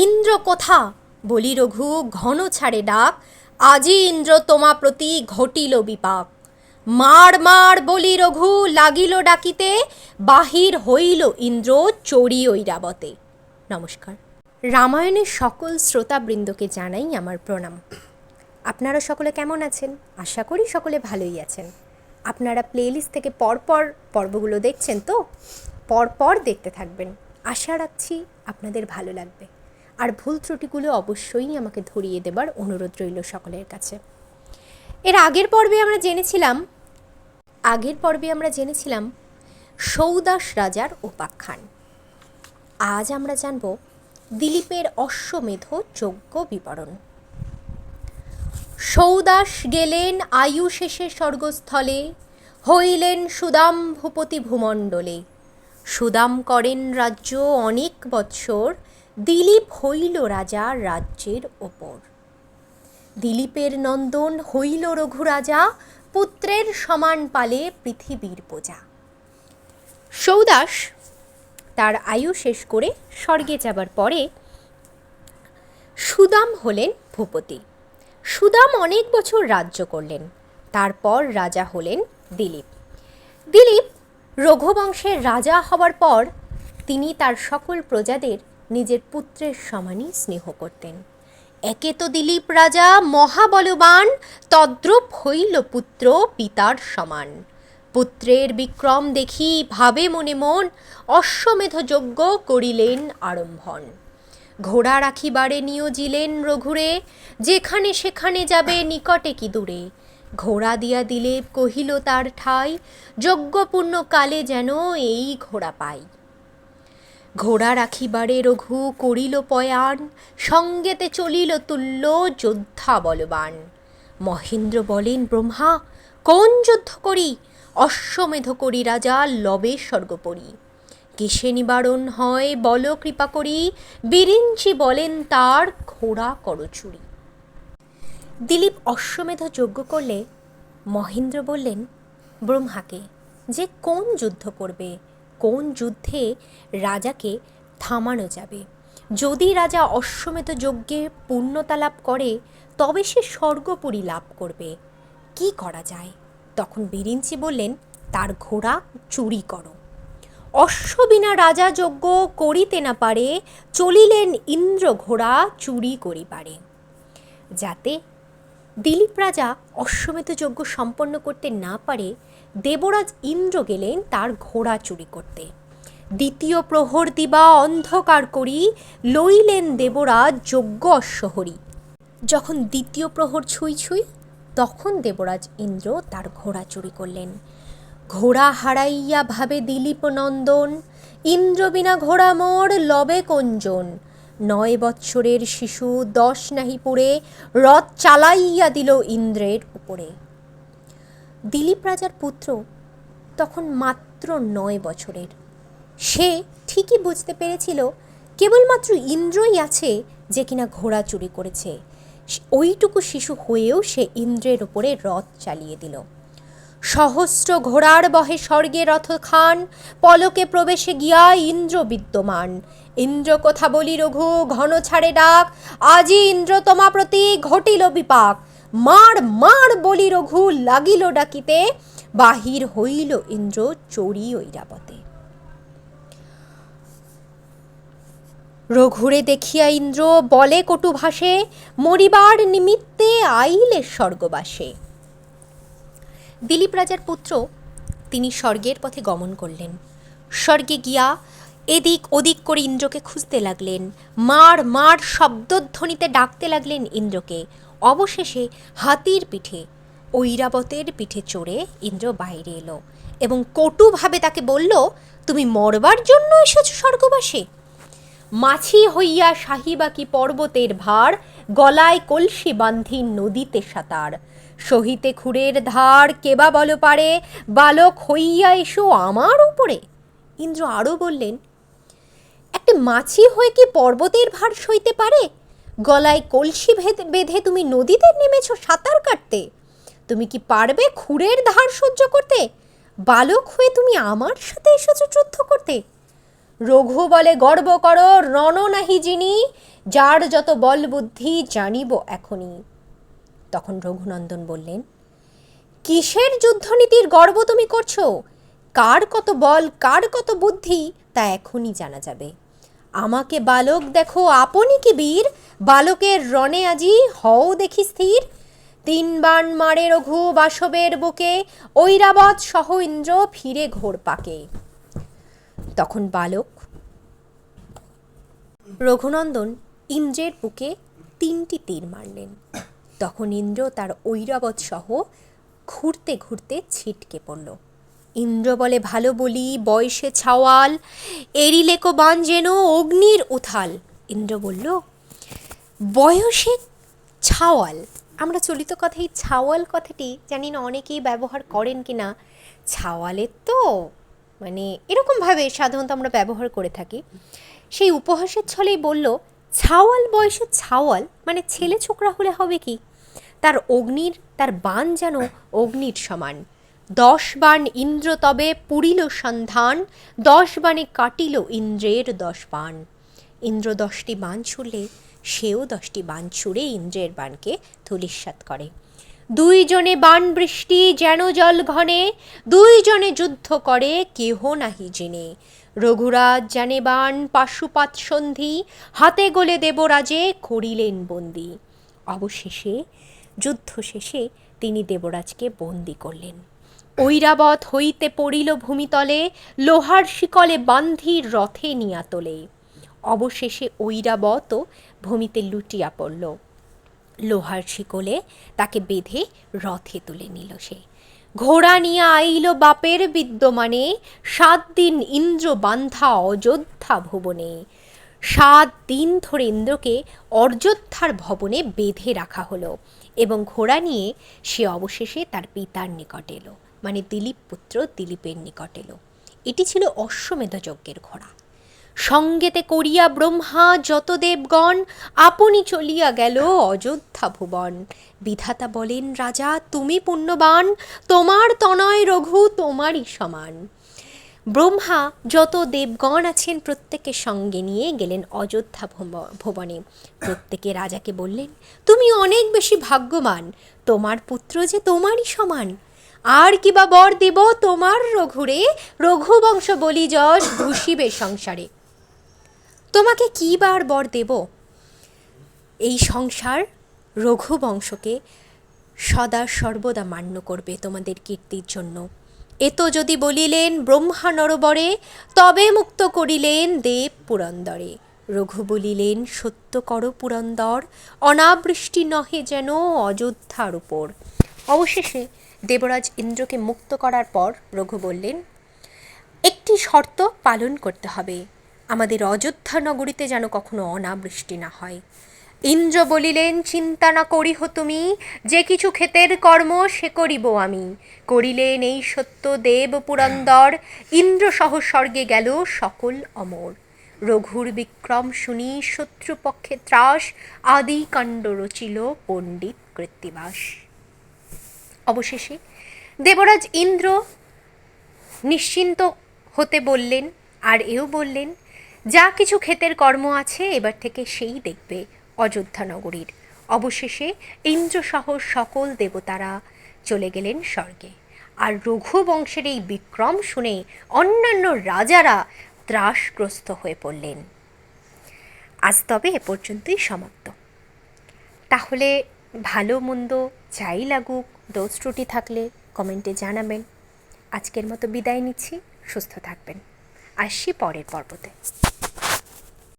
ইন্দ্র কোথা বলি রঘু ঘন ছাড়ে ডাক, আজি ইন্দ্র তোমা প্রতি ঘটিল বিপাক। মার মার বলি রঘু লাগিল ডাকিতে, বাহির হইল ইন্দ্র চড়ি ঐরাবতে। নমস্কার। রামায়ণের সকল শ্রোতাবৃন্দকে জানাই আমার প্রণাম। আপনারা সকলে কেমন আছেন? আশা করি সকলে ভালোই আছেন। আপনারা প্লেলিস্ট থেকে পরপর পর্বগুলো দেখছেন তো? পরপর দেখতে থাকবেন। আশা রাখছি আপনাদের ভালো লাগবে। আর ভুল ত্রুটিগুলো অবশ্যই আমাকে ধরিয়ে দেবার অনুরোধ রইল সকলের কাছে। এর আগের পর্বে আমরা জেনেছিলাম সৌদাস রাজার উপাখ্যান। আজ আমরা জানব দিলীপের অশ্বমেধ যজ্ঞ বিবরণ। সৌদাস গেলেন আয়ু শেষে স্বর্গস্থলে, হইলেন সুদাম ভূপতি ভূমণ্ডলে। সুদাম করেন রাজ্য অনেক বৎসর, দিলীপ হইল রাজা রাজ্যের ওপর। দিলীপের নন্দন হইল রঘুরাজা, পুত্রের সমান পালে পৃথিবীর প্রজা। সৌদাস তার আয়ু শেষ করে স্বর্গে যাবার পরে সুদাম হলেন ভূপতি। সুদাম অনেক বছর রাজ্য করলেন। তারপর রাজা হলেন দিলীপ। দিলীপ রঘুবংশের রাজা হবার পর তিনি তার সকল প্রজাদের নিজের পুত্রের সমানই স্নেহ করতেন। একে তো দিলীপ রাজা মহাবলবান, তদ্রূপ হইল পুত্র পিতার সমান। পুত্রের বিক্রম দেখি ভাবে মনে মন, অশ্বমেধ যজ্ঞ করিলেন আরম্ভন। ঘোড়া রাখিবারে নিয়োজিলেন রঘুরে, যেখানে সেখানে যাবে নিকটে কি দূরে। ঘোড়া দিয়া দিলীপ কহিল তার ঠাই, যজ্ঞপূর্ণ কালে যেন এই ঘোড়া পাই। ঘোড়া রাখিবারে রঘু করিল পয়ান, সঙ্গেতে চলিল তুল্য যোদ্ধা বলবান। মহেন্দ্র বলেন ব্রহ্মা কোন যুদ্ধ করি, অশ্বমেধ করি রাজা লবে স্বর্গপরি। কিসে নিবারণ হয় বল কৃপা করি, বিরিঞ্চি বলেন তার ঘোড়া করচুরি। দিলীপ অশ্বমেধ যজ্ঞ করলে মহেন্দ্র বললেন ব্রহ্মাকে যে কোন যুদ্ধ করবে, কোন যুদ্ধে রাজাকে থামানো যাবে। যদি রাজা অশ্বমেধ যজ্ঞে পূর্ণতা লাভ করে তবে সে স্বর্গপুরী লাভ করবে। কি করা যায়? তখন বিরিঞ্চি বললেন তার ঘোড়া চুরি করো। অশ্ব বিনা রাজা যজ্ঞ করিতে না পারে, চলিলেন ইন্দ্র ঘোড়া চুরি করি পারে। যাতে দিলীপ রাজা অশ্বমেধ যজ্ঞ সম্পন্ন করতে না পারে, দেবরাজ ইন্দ্র গেলেন তার ঘোড়া চুরি করতে। দ্বিতীয় প্রহর দিবা অন্ধকার করি, লইলেন দেবরাজ যজ্ঞ অশ্বহরি। যখন দ্বিতীয় প্রহর ছুঁই ছুঁই তখন দেবরাজ ইন্দ্র তার ঘোড়া চুরি করলেন। ঘোড়া হারাইয়া ভাবে দিলীপ নন্দন, ইন্দ্র বিনা ঘোড়া মোর লবে কোনজন। 9 বৎসরের শিশু 10 নাহি পুরে, রথ চালাইয়া দিল ইন্দ্রের উপরে। দিলীপ রাজার পুত্র তখন মাত্র 9 বছরের। সে ঠিকই বুঝতে পেরেছিল কেবলমাত্র ইন্দ্রই আছে যে কিনা ঘোড়া চুরি করেছে। ওইটুকু শিশু হয়েও সে ইন্দ্রের উপরে রথ চালিয়ে দিল। সহস্র ঘোড়ার বহে স্বর্গে রথ খান, পলকে প্রবেশে গিয়া ইন্দ্র বিদ্যমান। ইন্দ্র কথা বলি রঘু ঘন ছাড়ে ডাক, আজি ইন্দ্র তোমা প্রতি ঘটিল বিপাক। মার মার বলি রঘু লাগিল ডাকিতে, বাহির হইল ইন্দ্র চড়ি ঐরাবতে। রঘুরে দেখিয়া ইন্দ্র বলে কটু ভাষে, মরিবার নিমিত্তে আইলে স্বর্গবাসে। দিলীপ রাজার পুত্র তিনি স্বর্গের পথে গমন করলেন। স্বর্গে গিয়া এদিক ওদিক করে ইন্দ্রকে খুঁজতে লাগলেন। মার মার শব্দধ্বনিতে ডাকতে লাগলেন ইন্দ্রকে। অবশেষে হাতির পিঠে ঐরাবতের পিঠে চড়ে ইন্দ্র বাইরে এলো এবং কটুভাবে তাকে বলল, তুমি মরবার জন্য এসেছ স্বর্গবাসে? মাছি হইয়া সাহিবাকি পর্বতের ভার, গলায় কলসি বান্ধি নদীতে সাঁতার। সহিতে খুরের ধার কেবা বল পারে, বালক হইয়া এসো আমার উপরে। ইন্দ্র আরও বললেন, একটা মাছি হয়ে কি পর্বতের ভার সইতে পারে? গলায় কলসি বেঁধে তুমি নদীতে নেমেছ সাঁতার কাটতে? তুমি কি পারবে খুরের ধার সহ্য করতে? বালক হয়ে তুমি আমার সাথে এসেছ যুদ্ধ করতে? রঘু বলে গর্ব করো রণ নাহি যিনি, যার যত বল বুদ্ধি জানিব এখনই। তখন রঘুনন্দন বললেন, কিসের যুদ্ধনীতির গর্ব তুমি করছো? কার কত বল, কার কত বুদ্ধি, তা এখনই জানা যাবে। আমাকে বালক দেখো, আপনি কি বীর? বালকের রণে আজি হও দেখি স্থির। 3 বাণ মারে রঘু বাসবের বুকে, ঐরাবত সহ ইন্দ্র ফিরে ঘোর পাকে। তখন বালক রঘুনন্দন ইন্দ্রের বুকে 3টি তীর মারলেন। তখন ইন্দ্র তার ঐরাবত সহ ঘুরতে ঘুরতে ছিটকে পড়ল। ইন্দ্র বলে, ভালো বলি বয়সে ছাওয়াল, এরিলেকো বাণ যেন অগ্নির উথাল। ইন্দ্র বলল, বয়সে ছাওয়াল, আমরা চলিত কথায় ছাওয়াল কথাটি জানি না অনেকেই ব্যবহার করেন কি না। ছাওয়ালের তো মানে এরকমভাবে সাধারণত আমরা ব্যবহার করে থাকি। সেই উপহাসের ছলেই বলল, ছাওয়াল বয়সে ছাওয়াল মানে ছেলে ছোকরা হলে হবে কি? তার বাণ যেন অগ্নির সমান। 10 বাণ ইন্দ্র তবে পুরিল সন্ধান, 10 বাণে কাটিল ইন্দ্রের 10 বাণ। ইন্দ্র 10টি বাণ ছুড়লে সেও 10টি বাণ ছুড়ে ইন্দ্রের বাণকে ধূলিসাৎ করে। 2 জনে বাণ বৃষ্টি যেন জল ঘনে, 2 জনে যুদ্ধ করে কেহ নাহি জেনে। রঘুরাজ জানে বাণ পাশুপাত সন্ধি, হাতে গলে দেবরাজে করিলেন বন্দি। অবশেষে যুদ্ধ শেষে তিনি দেবরাজকে বন্দি করলেন। ঐরাবত হইতে পড়িল ভূমিতলে, লোহার শিকলে বান্ধি রথে নিয়া তোলে। অবশেষে ঐরাবত ভূমিতে লুটিয়া পড়ল। লোহার শিকলে তাকে বেঁধে রথে তুলে নিল সে। ঘোড়া নিয়ে আইল বাপের বিদ্যমানে, 7 দিন ইন্দ্র বান্ধা অযোধ্যা ভুবনে। 7 দিন ধরে ইন্দ্রকে অযোধ্যার ভবনে বেঁধে রাখা হলো এবং ঘোড়া নিয়ে সে অবশেষে তার পিতার নিকট এলো, মানে দিলীপ পুত্র দিলীপের নিকট এলো। এটি ছিল অশ্বমেধ যজ্ঞের ঘোড়া। সঙ্গেতে করিয়া ব্রহ্মা যত দেবগণ, আপনি চলিয়া গেল অযোধ্যা ভুবন। বিধাতা বলেন, রাজা তুমি পুণ্যবান, তোমার তনয় রঘু তোমারই সমান। ব্রহ্মা যত দেবগণ আছেন প্রত্যেকের সঙ্গে নিয়ে গেলেন অযোধ্যা ভুবনে। প্রত্যেকে রাজাকে বললেন, তুমি অনেক বেশি ভাগ্যবান, তোমার পুত্র যে তোমারই সমান। আর কিবা বর দেব তোমার রঘুরে, রঘুবংশ বলি যশ ঘুষিবে সংসারে। তোমাকে কি বার বর দেব? এই সংসার রঘুবংশকে সদা সর্বদা মান্য করবে তোমাদের কীর্তির জন্য। এত যদি বলিলেন ব্রহ্মা নরবরে, তবে মুক্ত করিলেন দেব পুরন্দরে। রঘু বলিলেন, সত্য কর পুরন্দর, অনাবৃষ্টি নহে যেন অযোধ্যার উপর। অবশেষে দেবরাজ ইন্দ্রকে মুক্ত করার পর রঘু বললেন, একটি শর্ত পালন করতে হবে, আমাদের অযোধ্যা নগরীতে যেন কখনো অনাবৃষ্টি না হয়। ইন্দ্র বলিলেন, চিন্তা না করিহ তুমি, যে কিছু ক্ষেতের কর্ম সে করিব আমি। করিলেন এই সত্য দেব পুরন্দর, ইন্দ্র সহ স্বর্গে গেল সকল অমর। রঘুর বিক্রম শুনি শত্রুপক্ষে ত্রাস, আদি কাণ্ড রচিল পণ্ডিত কৃত্তিবাস। অবশেষে দেবরাজ ইন্দ্র নিশ্চিন্ত হতে বললেন, আর এও বললেন, যা কিছু ক্ষেতের কর্ম আছে এবার থেকে সেই দেখবে অযোধ্যা নগরীর। অবশেষে ইন্দ্রসহ সকল দেবতারা চলে গেলেন স্বর্গে। আর রঘু বংশের এই বিক্রম শুনে অন্যান্য রাজারা ত্রাসগ্রস্ত হয়ে পড়লেন। আজ তবে এ পর্যন্তই সমাপ্ত। তাহলে ভালো মন্দ যাই লাগুক, দোষ ত্রুটি থাকলে কমেন্টে জানাবেন। আজকের মতো বিদায় নিচ্ছি, সুস্থ থাকবেন। আসছি পরের পর্বতে।